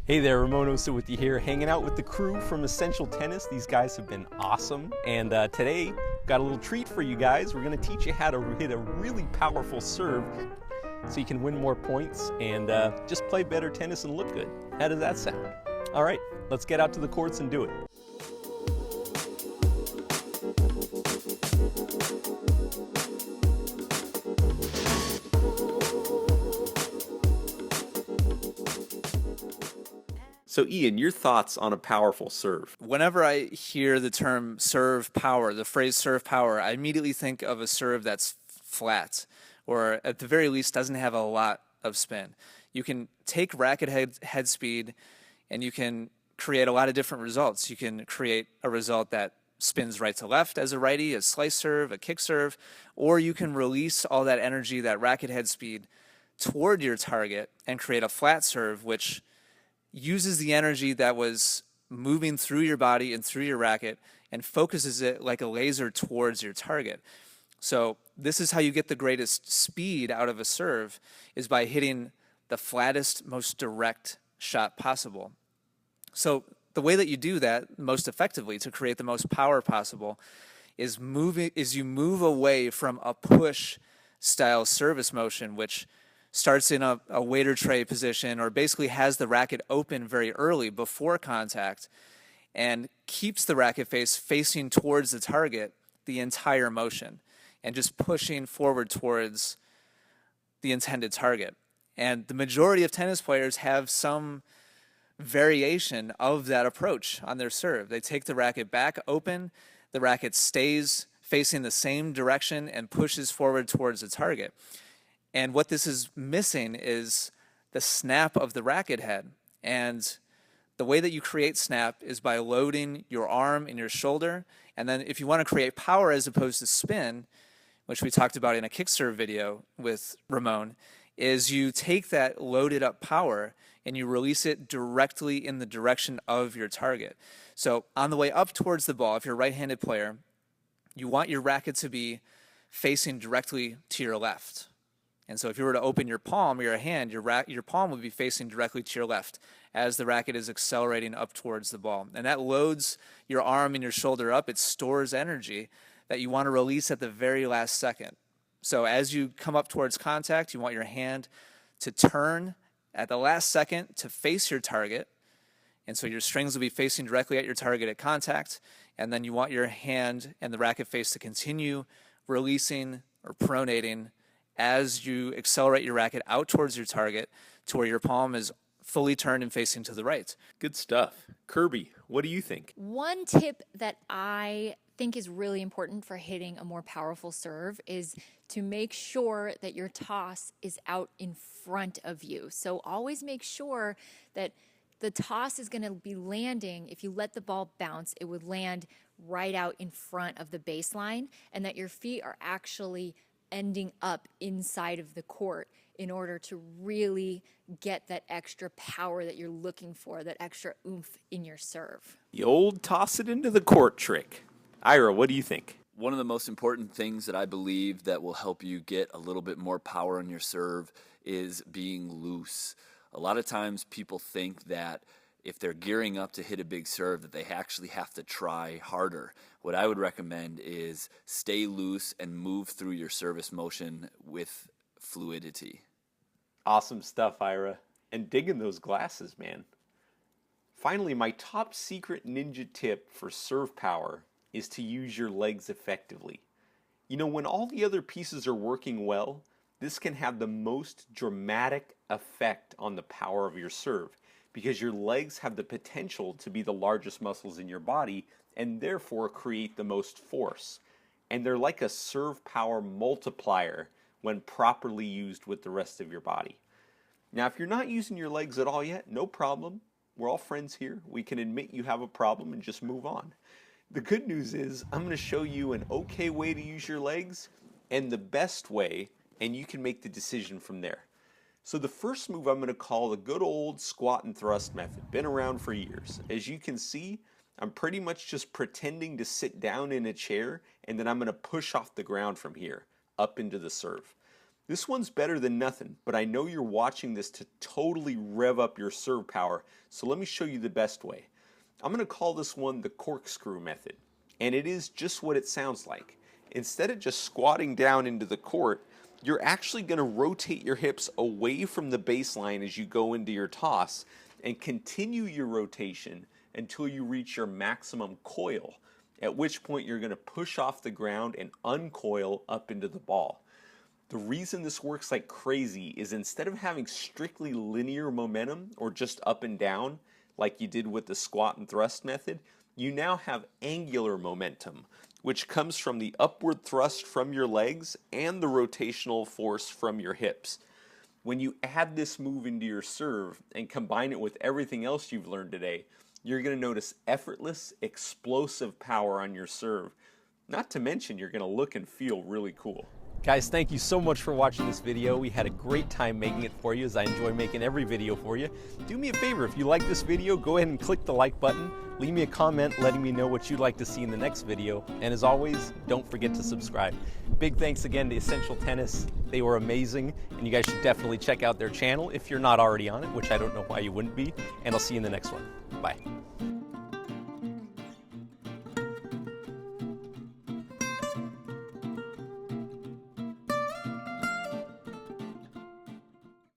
Hey there, Ramon Osa with you here, hanging out with the crew from Essential Tennis. These guys have been awesome, and today got a little treat for you guys. We're going to teach you how to hit a really powerful serve so you can win more points and just play better tennis and look good. How does that sound? All right, let's get out to the courts and do it. So Ian, your thoughts on a powerful serve? Whenever I hear the term serve power, the phrase serve power, I immediately think of a serve that's flat, or at the very least doesn't have a lot of spin. You can take racket head speed and you can create a lot of different results. You can create a result that spins right to left as a righty, a slice serve, a kick serve, or you can release all that energy, that racket head speed, toward your target and create a flat serve, which uses the energy that was moving through your body and through your racket and focuses it like a laser towards your target. So this is how you get the greatest speed out of a serve, is by hitting the flattest, most direct shot possible. So the way that you do that most effectively to create the most power possible is you move away from a push style service motion, which starts in a waiter tray position, or basically has the racket open very early before contact and keeps the racket face facing towards the target the entire motion and just pushing forward towards the intended target. And the majority of tennis players have some variation of that approach on their serve. They take the racket back open, the racket stays facing the same direction and pushes forward towards the target. And what this is missing is the snap of the racket head. And the way that you create snap is by loading your arm and your shoulder. And then if you want to create power as opposed to spin, which we talked about in a kick serve video with Ramon, is you take that loaded up power and you release it directly in the direction of your target. So on the way up towards the ball, if you're a right-handed player, you want your racket to be facing directly to your left. And so if you were to open your palm or your hand, your palm would be facing directly to your left as the racket is accelerating up towards the ball. And that loads your arm and your shoulder up. It stores energy that you want to release at the very last second. So as you come up towards contact, you want your hand to turn at the last second to face your target. And so your strings will be facing directly at your target at contact. And then you want your hand and the racket face to continue releasing or pronating as you accelerate your racket out towards your target to where your palm is fully turned and facing to the right. Good stuff. Kirby, what do you think? One tip that I think is really important for hitting a more powerful serve is to make sure that your toss is out in front of you. So always make sure that the toss is going to be landing. If you let the ball bounce, it would land right out in front of the baseline, and that your feet are actually ending up inside of the court in order to really get that extra power that you're looking for, that extra oomph in your serve. The old toss it into the court trick. Ira, what do you think? One of the most important things that I believe that will help you get a little bit more power in your serve is being loose. A lot of times people think that if they're gearing up to hit a big serve that they actually have to try harder. What I would recommend is stay loose and move through your service motion with fluidity. Awesome stuff, Ira. And digging those glasses, man. Finally, my top secret ninja tip for serve power is to use your legs effectively. You know, when all the other pieces are working well, this can have the most dramatic effect on the power of your serve, because your legs have the potential to be the largest muscles in your body and therefore create the most force. And they're like a serve power multiplier when properly used with the rest of your body. Now, if you're not using your legs at all yet, no problem. We're all friends here. We can admit you have a problem and just move on. The good news is I'm going to show you an okay way to use your legs and the best way, and you can make the decision from there. So the first move I'm going to call the good old squat and thrust method. Been around for years. As you can see, I'm pretty much just pretending to sit down in a chair, and then I'm going to push off the ground from here up into the serve. This one's better than nothing, but I know you're watching this to totally rev up your serve power, so let me show you the best way. I'm going to call this one the corkscrew method, and it is just what it sounds like. Instead of just squatting down into the court, you're actually going to rotate your hips away from the baseline as you go into your toss and continue your rotation until you reach your maximum coil, at which point you're going to push off the ground and uncoil up into the ball. The reason this works like crazy is instead of having strictly linear momentum or just up and down like you did with the squat and thrust method, you now have angular momentum, which comes from the upward thrust from your legs and the rotational force from your hips. When you add this move into your serve and combine it with everything else you've learned today, you're going to notice effortless, explosive power on your serve. Not to mention, you're going to look and feel really cool. Guys, thank you so much for watching this video. We had a great time making it for you, as I enjoy making every video for you. Do me a favor, if you like this video, go ahead and click the like button. Leave me a comment letting me know what you'd like to see in the next video. And as always, don't forget to subscribe. Big thanks again to Essential Tennis. They were amazing, and you guys should definitely check out their channel if you're not already on it, which I don't know why you wouldn't be. And I'll see you in the next one. Bye.